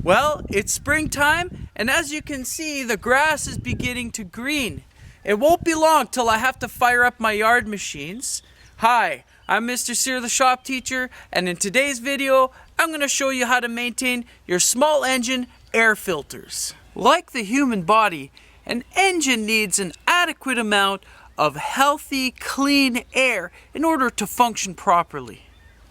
Well, it's springtime, and as you can see, the grass is beginning to green. It won't be long till I have to fire up my yard machines. Hi, I'm Mr. Cyr the Shop Teacher, and in today's video, I'm going to show you how to maintain your small engine air filters. Like the human body, an engine needs an adequate amount of healthy, clean air in order to function properly.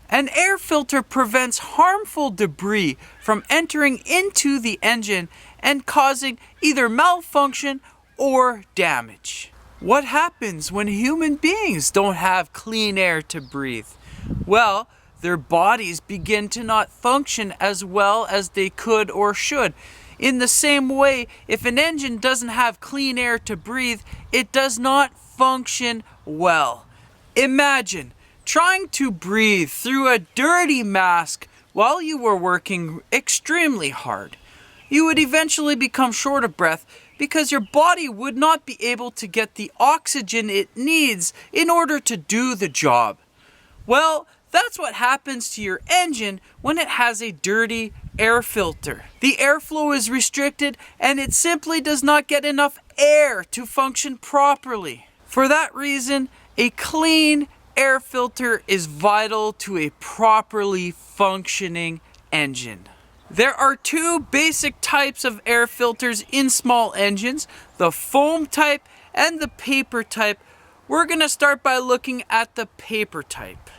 An air filter prevents harmful debris from entering into the engine and causing either malfunction or damage. What happens when human beings don't have clean air to breathe? Well, their bodies begin to not function as well as they could or should. In the same way, if an engine doesn't have clean air to breathe, it does not function well. Imagine trying to breathe through a dirty mask while you were working extremely hard. You would eventually become short of breath because your body would not be able to get the oxygen it needs in order to do the job. Well, that's what happens to your engine when it has a dirty air filter. The airflow is restricted and it simply does not get enough air to function properly. For that reason, a clean air filter is vital to a properly functioning engine. There are two basic types of air filters in small engines, the foam type and the paper type. We're going to start by looking at the paper type.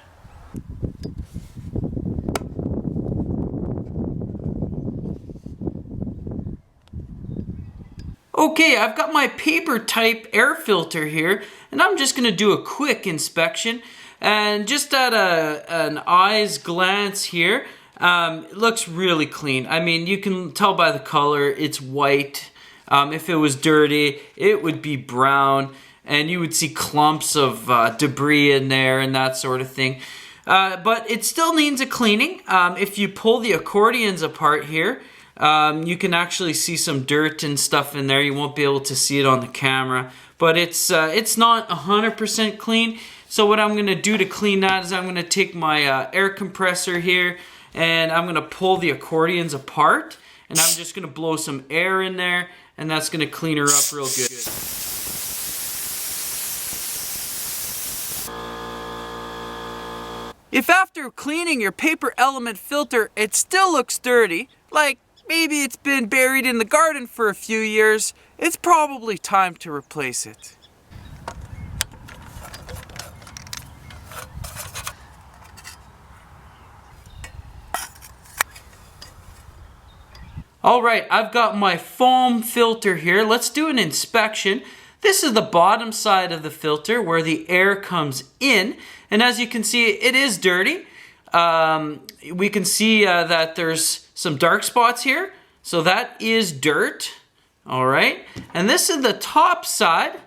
Okay, I've got my paper type air filter here, and I'm just going to do a quick inspection. And just at an eye's glance here, it looks really clean. I mean, you can tell by the color, it's white. If it was dirty, it would be brown, and you would see clumps of debris in there and that sort of thing. But it still needs a cleaning. If you pull the accordions apart here, you can actually see some dirt and stuff in there. You won't be able to see it on the camera, but it's not 100% clean. So what I'm going to do to clean that is I'm going to take my air compressor here and I'm going to pull the accordions apart, and I'm just going to blow some air in there, and that's going to clean her up real good. If after cleaning your paper element filter it still looks dirty, like maybe it's been buried in the garden for a few years, it's probably time to replace it. Alright, I've got my foam filter here. Let's do an inspection. This is the bottom side of the filter where the air comes in, and as you can see, it is dirty. We can see that there's some dark spots here, so that is dirt. Alright, and this is the top side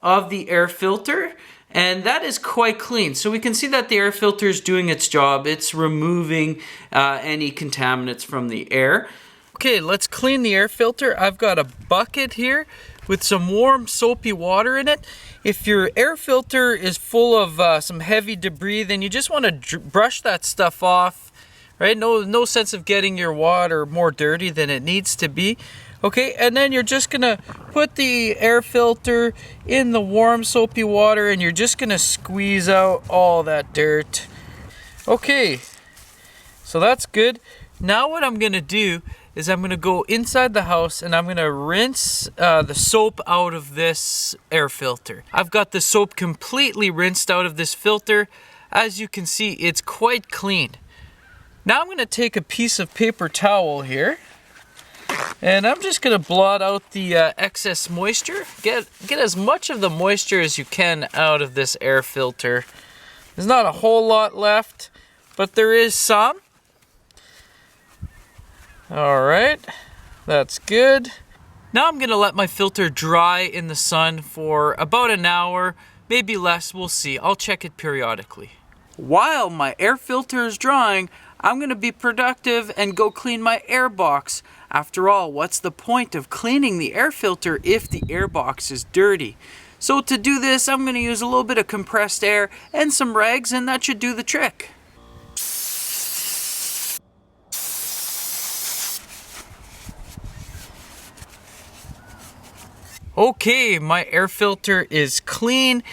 of the air filter, and that is quite clean. So we can see that the air filter is doing its job. It's removing any contaminants from the air. Okay, let's clean the air filter. I've got a bucket here with some warm soapy water in it. If your air filter is full of some heavy debris, then you just want to brush that stuff off, right? No sense of getting your water more dirty than it needs to be. Okay, and then you're just gonna put the air filter in the warm soapy water and you're just gonna squeeze out all that dirt. Okay, so that's good. Now what I'm gonna do is I'm going to go inside the house and I'm going to rinse the soap out of this air filter. I've got the soap completely rinsed out of this filter. As you can see, it's quite clean. Now I'm going to take a piece of paper towel here and I'm just going to blot out the excess moisture. Get as much of the moisture as you can out of this air filter. There's not a whole lot left, but there is some. Alright, that's good. Now I'm going to let my filter dry in the sun for about an hour, maybe less, we'll see. I'll check it periodically. While my air filter is drying, I'm going to be productive and go clean my air box. After all, what's the point of cleaning the air filter if the air box is dirty? So to do this, I'm going to use a little bit of compressed air and some rags, and that should do the trick. Okay, my air filter is clean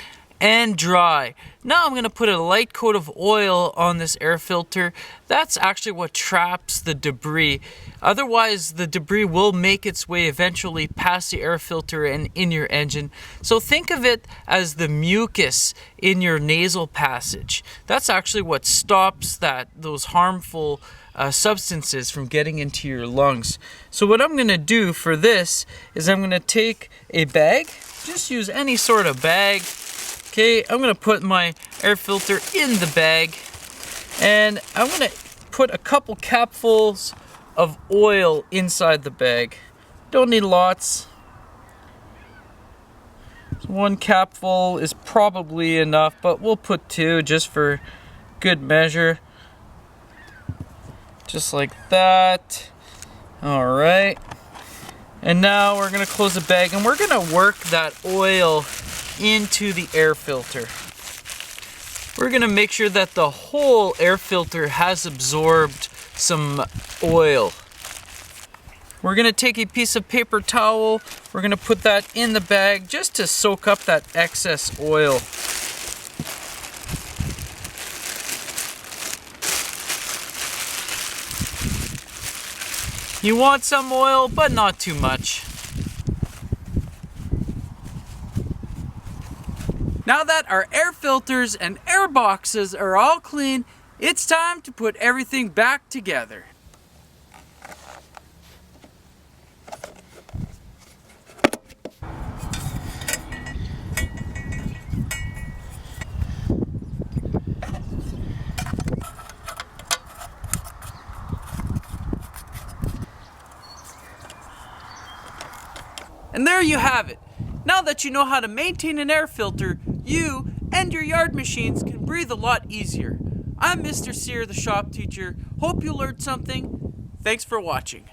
and dry. Now I'm going to put a light coat of oil on this air filter. That's actually what traps the debris. Otherwise, the debris will make its way eventually past the air filter and in your engine. So think of it as the mucus in your nasal passage. That's actually what stops those harmful substances from getting into your lungs. So what I'm going to do for this is I'm going to take a bag. Just use any sort of bag. Okay, I'm going to put my air filter in the bag, and I'm going to put a couple capfuls of oil inside the bag. Don't need lots. So 1 capful is probably enough, but we'll put 2 just for good measure. Just like that. Alright. And now we're going to close the bag, and we're going to work that oil into the air filter. We're going to make sure that the whole air filter has absorbed some oil. We're going to take a piece of paper towel. We're going to put that in the bag just to soak up that excess oil. You want some oil, but not too much. Now that our air filters and air boxes are all clean, it's time to put everything back together. And there you have it. Now that you know how to maintain an air filter, you and your yard machines can breathe a lot easier. I'm Mr. Cyr the Shop Teacher. Hope you learned something. Thanks for watching.